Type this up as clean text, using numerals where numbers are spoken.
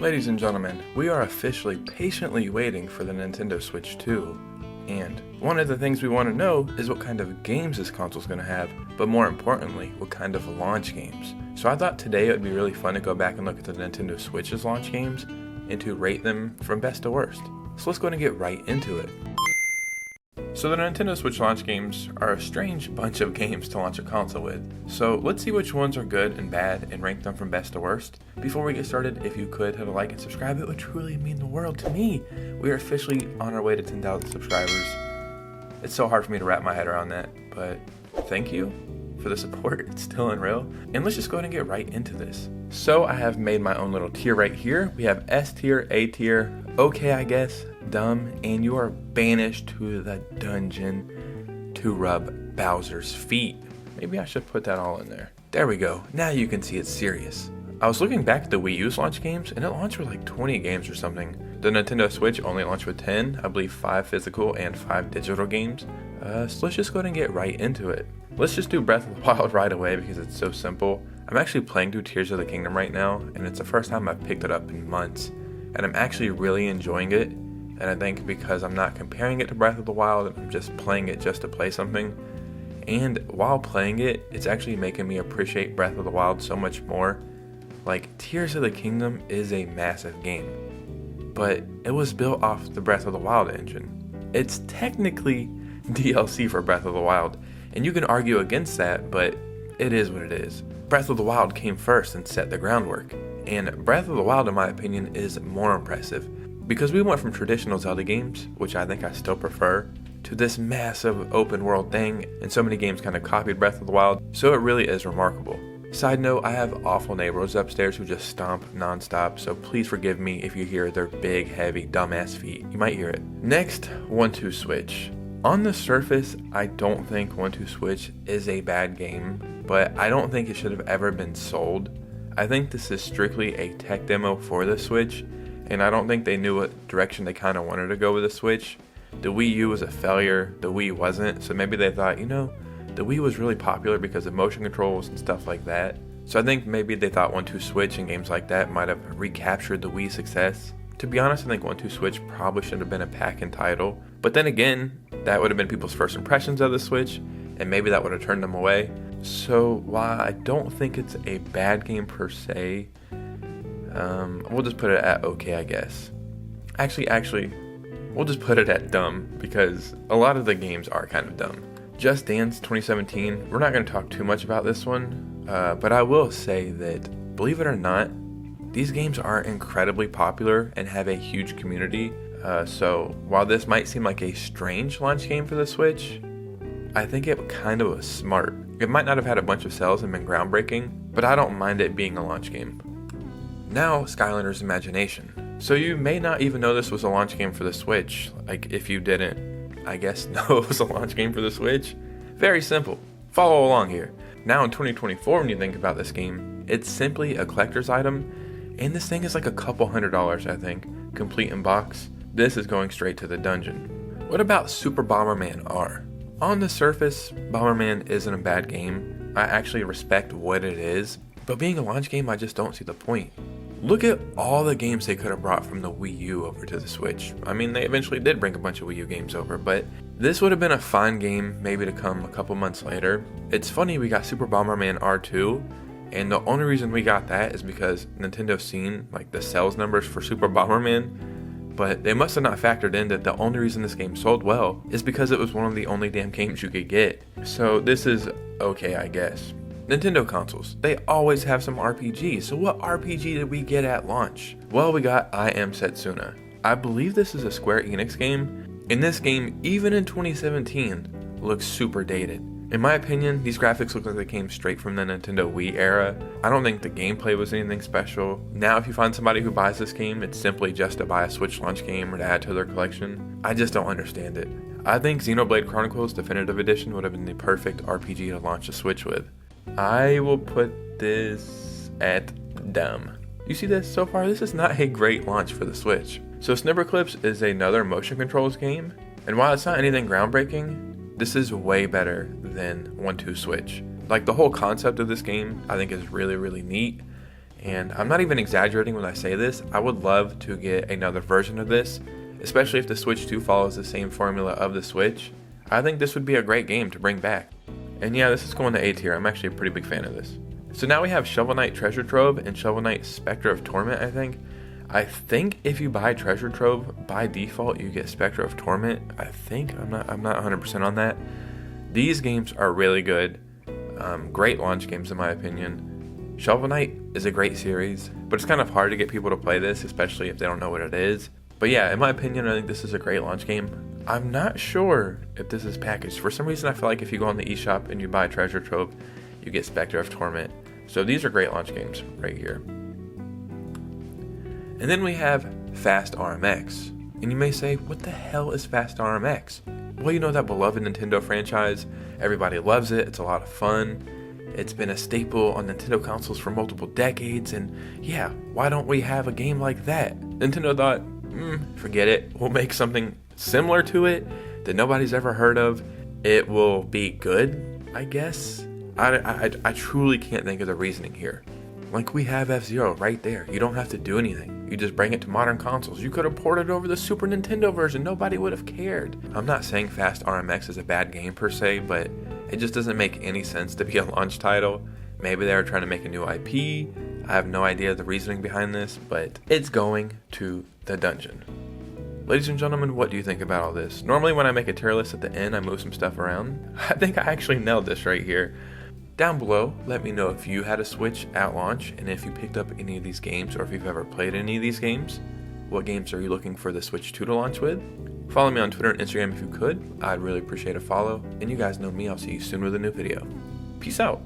Ladies and gentlemen, we are officially patiently waiting for the Nintendo Switch 2, and one of the things we want to know is what kind of games this console is going to have, but more importantly, what kind of launch games. So I thought today it would be really fun to go back and look at the Nintendo Switch's launch games and to rate them from best to worst. So let's go ahead and get right into it. So the Nintendo Switch launch games are a strange bunch of games to launch a console with. So let's see which ones are good and bad and rank them from best to worst. Before we get started, if you could hit a like and subscribe, it would truly mean the world to me. We are officially on our way to 10,000 subscribers. It's so hard for me to wrap my head around that, but thank you for the support. It's still unreal. And let's just go ahead and get right into this. So I have made my own little tier right here. We have S tier, A tier, okay I guess, dumb, and you are banished to the dungeon to rub Bowser's feet. Maybe I should put that all in there. There we go. Now you can see it's serious. I was looking back at the Wii U's launch games, and it launched with like 20 games or something. The Nintendo Switch only launched with 10, I believe 5 physical and 5 digital games. So let's just go ahead and get right into it. Let's just do Breath of the Wild right away because it's so simple. I'm actually playing through Tears of the Kingdom right now, and it's the first time I've picked it up in months. And I'm actually really enjoying it. And I think because I'm not comparing it to Breath of the Wild, and I'm just playing it just to play something. And while playing it, it's actually making me appreciate Breath of the Wild so much more. Like, Tears of the Kingdom is a massive game, but it was built off the Breath of the Wild engine. It's technically DLC for Breath of the Wild, and you can argue against that, but it is what it is. Breath of the Wild came first and set the groundwork, and Breath of the Wild, in my opinion, is more impressive. Because we went from traditional Zelda games, which I think I still prefer, to this massive open world thing, and so many games kind of copied Breath of the Wild, so it really is remarkable. Side note, I have awful neighbors upstairs who just stomp nonstop, so please forgive me if you hear their big, heavy, dumbass feet. You might hear it. Next, 1-2 Switch. On the surface, I don't think 1-2 Switch is a bad game, but I don't think it should have ever been sold. I think this is strictly a tech demo for the Switch, and I don't think they knew what direction they kind of wanted to go with the Switch. The Wii U was a failure, the Wii wasn't, so maybe they thought, the Wii was really popular because of motion controls and stuff like that. So I think maybe they thought 1-2 Switch and games like that might have recaptured the Wii success. To be honest, I think 1-2 Switch probably should have been a pack-in title. But then again, that would have been people's first impressions of the Switch, and maybe that would have turned them away. So while I don't think it's a bad game per se, we'll just put it at okay, I guess. Actually, we'll just put it at dumb, because a lot of the games are kind of dumb. Just Dance 2017, we're not going to talk too much about this one, but I will say that, believe it or not, these games are incredibly popular and have a huge community. So while this might seem like a strange launch game for the Switch, I think it kind of was smart. It might not have had a bunch of sales and been groundbreaking, but I don't mind it being a launch game. Now, Skylanders Imagination. So you may not even know this was a launch game for the Switch. Like, if you didn't, I guess, know it was a launch game for the Switch. Very simple. Follow along here. Now in 2024, when you think about this game, it's simply a collector's item, and this thing is like a couple $100, I think, complete in box. This is going straight to the dungeon. What about Super Bomberman R? On the surface, Bomberman isn't a bad game. I actually respect what it is, but being a launch game, I just don't see the point. Look at all the games they could have brought from the Wii U over to the Switch. I mean, they eventually did bring a bunch of Wii U games over, but this would have been a fun game maybe to come a couple months later. It's funny we got Super Bomberman R2, and the only reason we got that is because Nintendo's seen like the sales numbers for Super Bomberman, but they must have not factored in that the only reason this game sold well is because it was one of the only damn games you could get. So this is okay, I guess. Nintendo consoles, they always have some RPGs, so what RPG did we get at launch? Well, we got I Am Setsuna. I believe this is a Square Enix game, and this game, even in 2017, looks super dated. In my opinion, these graphics look like they came straight from the Nintendo Wii era. I don't think the gameplay was anything special. Now, if you find somebody who buys this game, it's simply just to buy a Switch launch game or to add to their collection. I just don't understand it. I think Xenoblade Chronicles Definitive Edition would have been the perfect RPG to launch a Switch with. I will put this at dumb. You see this? So far, this is not a great launch for the Switch. So Snipperclips is another motion controls game, and while it's not anything groundbreaking, this is way better than 1-2 Switch. Like, the whole concept of this game, I think, is really, really neat, And I'm not even exaggerating when I say this. I would love to get another version of this, especially if the Switch 2 follows the same formula of the Switch. I think this would be a great game to bring back. And yeah, this is going to A tier. I'm actually a pretty big fan of this. So now we have Shovel Knight Treasure Trove and Shovel Knight Spectre of Torment, I think. I think if you buy Treasure Trove, by default you get Spectre of Torment. I think, I'm not 100% on that. These games are really good. Great launch games in my opinion. Shovel Knight is a great series, but it's kind of hard to get people to play this, especially if they don't know what it is. But yeah, in my opinion, I think this is a great launch game. I'm not sure if this is packaged. For some reason, I feel like if you go on the eShop and you buy Treasure Trove, you get Spectre of Torment. So these are great launch games right here. And then we have Fast RMX. And you may say, what the hell is Fast RMX? Well, you know that beloved Nintendo franchise. Everybody loves it. It's a lot of fun. It's been a staple on Nintendo consoles for multiple decades. And yeah, why don't we have a game like that? Nintendo thought, forget it. We'll make something similar to it that nobody's ever heard of. It will be good, I guess. I truly can't think of the reasoning here. Like, we have F-Zero right there. You don't have to do anything. You just bring it to modern consoles. You could have ported over the Super Nintendo version. Nobody would have cared. I'm not saying Fast RMX is a bad game per se, but it just doesn't make any sense to be a launch title. Maybe they were trying to make a new IP. I have no idea the reasoning behind this, but it's going to the dungeon. Ladies and gentlemen, what do you think about all this? Normally when I make a tier list at the end, I move some stuff around. I think I actually nailed this right here. Down below, let me know if you had a Switch at launch and if you picked up any of these games or if you've ever played any of these games. What games are you looking for the Switch 2 to launch with? Follow me on Twitter and Instagram if you could. I'd really appreciate a follow. And you guys know me, I'll see you soon with a new video. Peace out.